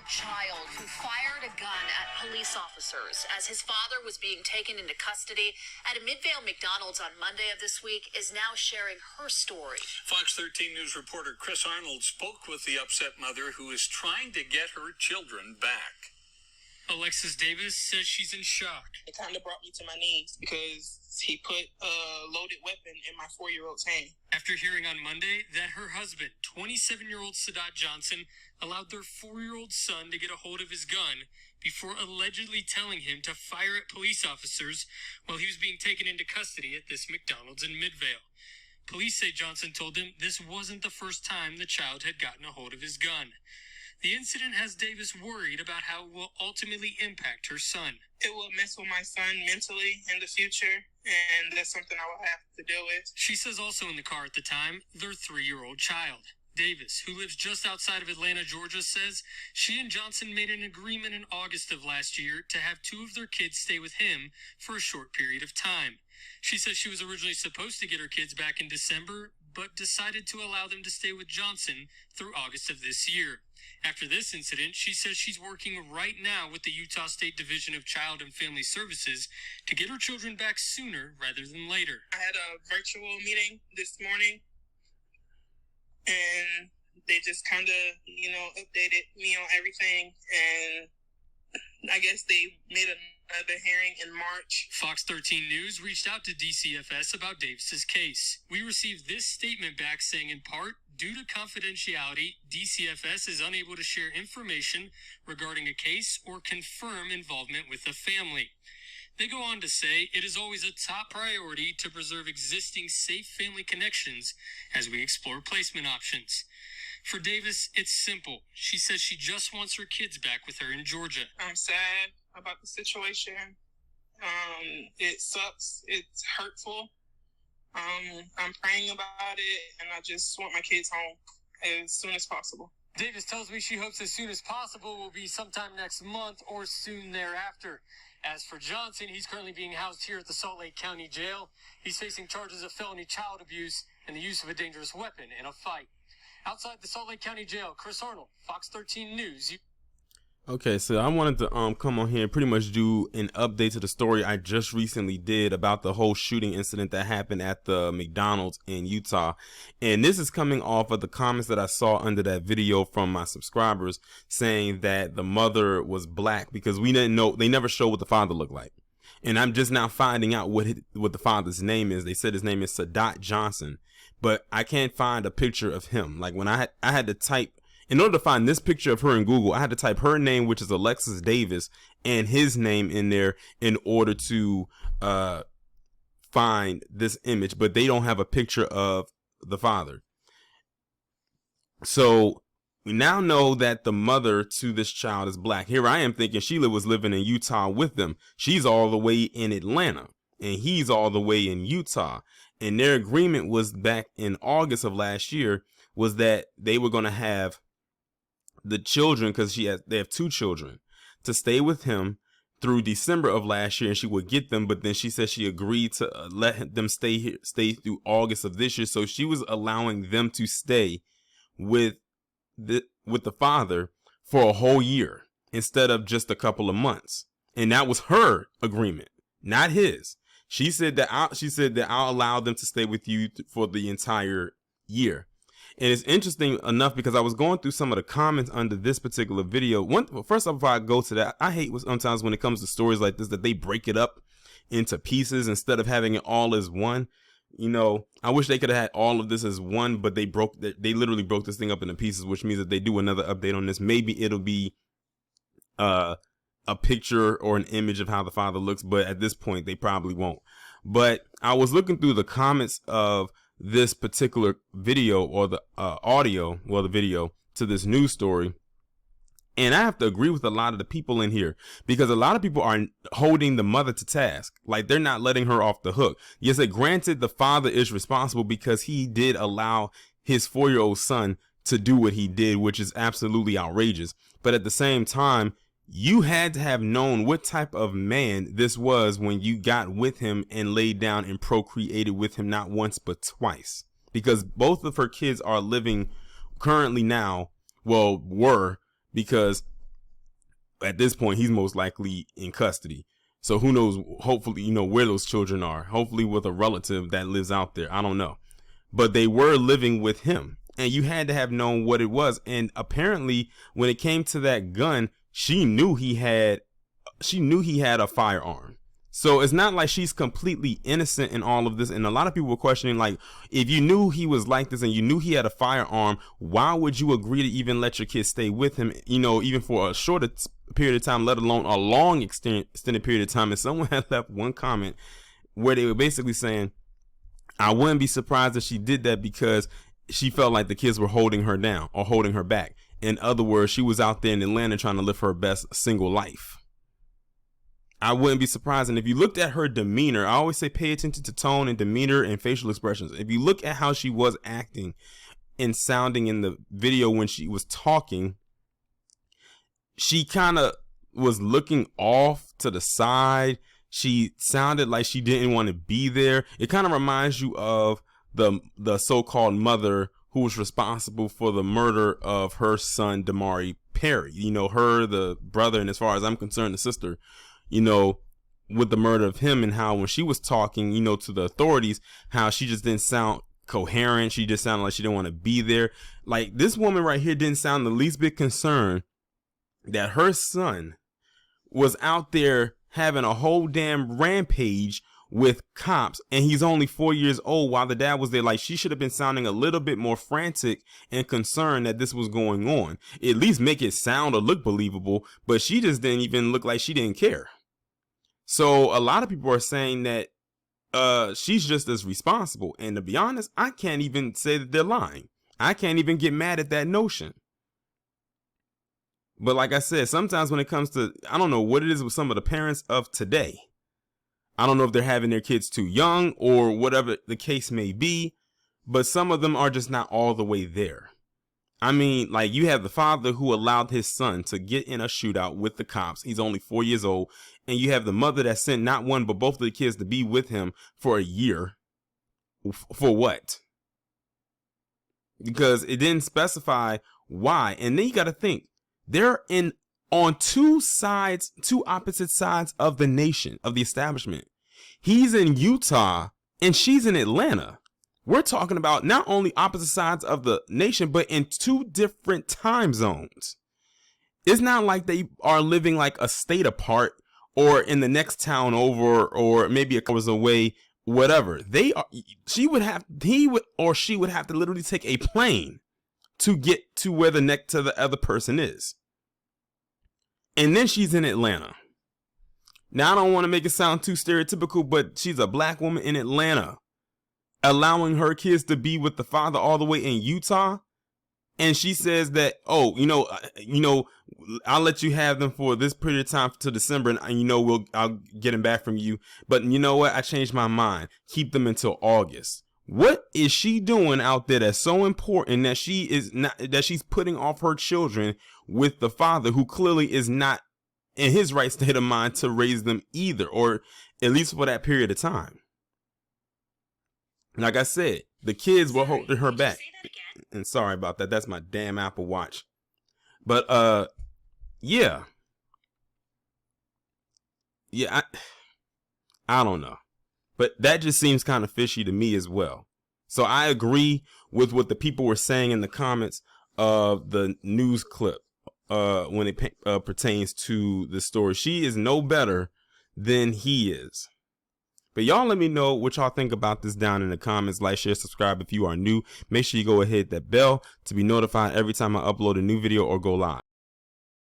child who fired a gun at police officers as his father was being taken into custody at a Midvale McDonald's on Monday of this week is now sharing her story. Fox 13 News reporter Chris Arnold spoke with the upset mother who is trying to get her children back. Alexis Davis says she's in shock. It kind of brought me to my knees because he put a loaded weapon in my 4-year-old's hand. After hearing on Monday that her husband, 27-year-old Sadaat Johnson, allowed their 4-year-old son to get a hold of his gun before allegedly telling him to fire at police officers while he was being taken into custody at this McDonald's in Midvale. Police say Johnson told them this wasn't the first time the child had gotten a hold of his gun. The incident has Davis worried about how it will ultimately impact her son. It will mess with my son mentally in the future, and that's something I will have to deal with. She says also in the car at the time, their 3-year-old child. Davis, who lives just outside of Atlanta, Georgia, says she and Johnson made an agreement in August of last year to have 2 of their kids stay with him for a short period of time. She says she was originally supposed to get her kids back in December, but decided to allow them to stay with Johnson through August of this year. After this incident, she says she's working right now with the Utah State Division of Child and Family Services to get her children back sooner rather than later. I had a virtual meeting this morning, and they just kind of, updated me on everything, and I guess they made another hearing in March. Fox 13 News reached out to DCFS about Davis's case. We received this statement back saying, in part, due to confidentiality, DCFS is unable to share information regarding a case or confirm involvement with the family. They go on to say it is always a top priority to preserve existing safe family connections as we explore placement options. For Davis, it's simple. She says she just wants her kids back with her in Georgia. I'm sad about the situation. It sucks. It's hurtful. I'm praying about it, and I just want my kids home as soon as possible. Davis tells me she hopes as soon as possible will be sometime next month or soon thereafter. As for Johnson, he's currently being housed here at the Salt Lake County Jail. He's facing charges of felony child abuse and the use of a dangerous weapon in a fight. Outside the Salt Lake County Jail, Chris Arnold, Fox 13 News. Okay, so I wanted to come on here and pretty much do an update to the story I just recently did about the whole shooting incident that happened at the McDonald's in Utah. And this is coming off of the comments that I saw under that video from my subscribers saying that the mother was black because we didn't know, they never showed what the father looked like. And I'm just now finding out what the father's name is. They said his name is Sadaat Johnson, but I can't find a picture of him. Like when I had to type, in order to find this picture of her in Google, I had to type her name, which is Alexis Davis, and his name in there in order to find this image. But they don't have a picture of the father. So we now know that the mother to this child is black. Here I am thinking Sheila was living in Utah with them. She's all the way in Atlanta, and he's all the way in Utah. And their agreement was back in August of last year was that they were going to have the children, because they have 2 children, to stay with him through December of last year, and she would get them. But then she said she agreed to let them stay through August of this year. So she was allowing them to stay with the father for a whole year instead of just a couple of months. And that was her agreement, not his. She said that I'll allow them to stay with you for the entire year. And it's interesting enough because I was going through some of the comments under this particular video. First off, before I go to that, I hate sometimes when it comes to stories like this that they break it up into pieces instead of having it all as one. I wish they could have had all of this as one, but they literally broke this thing up into pieces, which means that they do another update on this, maybe it'll be a picture or an image of how the father looks. But at this point, they probably won't. But I was looking through the comments of this particular video or the the video to this news story. And I have to agree with a lot of the people in here because a lot of people are holding the mother to task. Like they're not letting her off the hook. Yes, granted, the father is responsible because he did allow his 4-year-old son to do what he did, which is absolutely outrageous. But at the same time, you had to have known what type of man this was when you got with him and laid down and procreated with him, not once, but twice, because both of her kids are living currently now. Well, were, because at this point, he's most likely in custody. So who knows? Hopefully, you know, where those children are. Hopefully with a relative that lives out there. I don't know. But they were living with him. And you had to have known what it was. And apparently, when it came to that gun, she knew he had a firearm. So it's not like she's completely innocent in all of this. And a lot of people were questioning, like, if you knew he was like this and you knew he had a firearm, why would you agree to even let your kids stay with him, you know, even for a shorter period of time, let alone a long extended period of time? And someone had left one comment where they were basically saying, I wouldn't be surprised if she did that because she felt like the kids were holding her down or holding her back. In other words, she was out there in Atlanta trying to live her best single life. I wouldn't be surprised. And if you looked at her demeanor, I always say pay attention to tone and demeanor and facial expressions. If you look at how she was acting and sounding in the video when she was talking, she kind of was looking off to the side. She sounded like she didn't want to be there. It kind of reminds you of the so-called mother who was responsible for the murder of her son, Damari Perry. You know, her, the brother, and as far as I'm concerned, the sister, you know, with the murder of him, and how when she was talking, you know, to the authorities, how she just didn't sound coherent. She just sounded like she didn't want to be there. Like, this woman right here didn't sound the least bit concerned that her son was out there having a whole damn rampage with cops, and he's only 4 years old while the dad was there. Like, she should have been sounding a little bit more frantic and concerned that this was going on. At least make it sound or look believable, but she just didn't even look like she didn't care. So a lot of people are saying that she's just as responsible. And to be honest, I can't even say that they're lying. I can't even get mad at that notion. But like I said, sometimes when it comes to, I don't know what it is with some of the parents of today. I don't know if they're having their kids too young or whatever the case may be, but some of them are just not all the way there. I mean, like, you have the father who allowed his son to get in a shootout with the cops. He's only 4 years old. And you have the mother that sent not one, but both of the kids to be with him for a year. For what? Because it didn't specify why. And then you got to think, they're on two opposite sides of the nation, of the establishment. He's in Utah and she's in Atlanta. We're talking about not only opposite sides of the nation, but in two different time zones. It's not like they are living like a state apart or in the next town over or maybe a couple hours away, whatever. She would have to literally take a plane to get to where the other person is. And then she's in Atlanta. Now, I don't want to make it sound too stereotypical, but she's a black woman in Atlanta, allowing her kids to be with the father all the way in Utah. And she says that, oh, I'll let you have them for this period of time to December, and I'll get them back from you. But you know what? I changed my mind. Keep them until August. What is she doing out there that's so important that she's putting off her children with the father who clearly is not in his right state of mind to raise them either, or at least for that period of time? Like I said, the kids were holding her back. And sorry about that. That's my damn Apple Watch. But yeah, I don't know. But that just seems kind of fishy to me as well. So I agree with what the people were saying in the comments of the news clip when it pertains to the story. She is no better than he is. But y'all let me know what y'all think about this down in the comments. Like, share, subscribe if you are new. Make sure you go ahead, hit that bell to be notified every time I upload a new video or go live.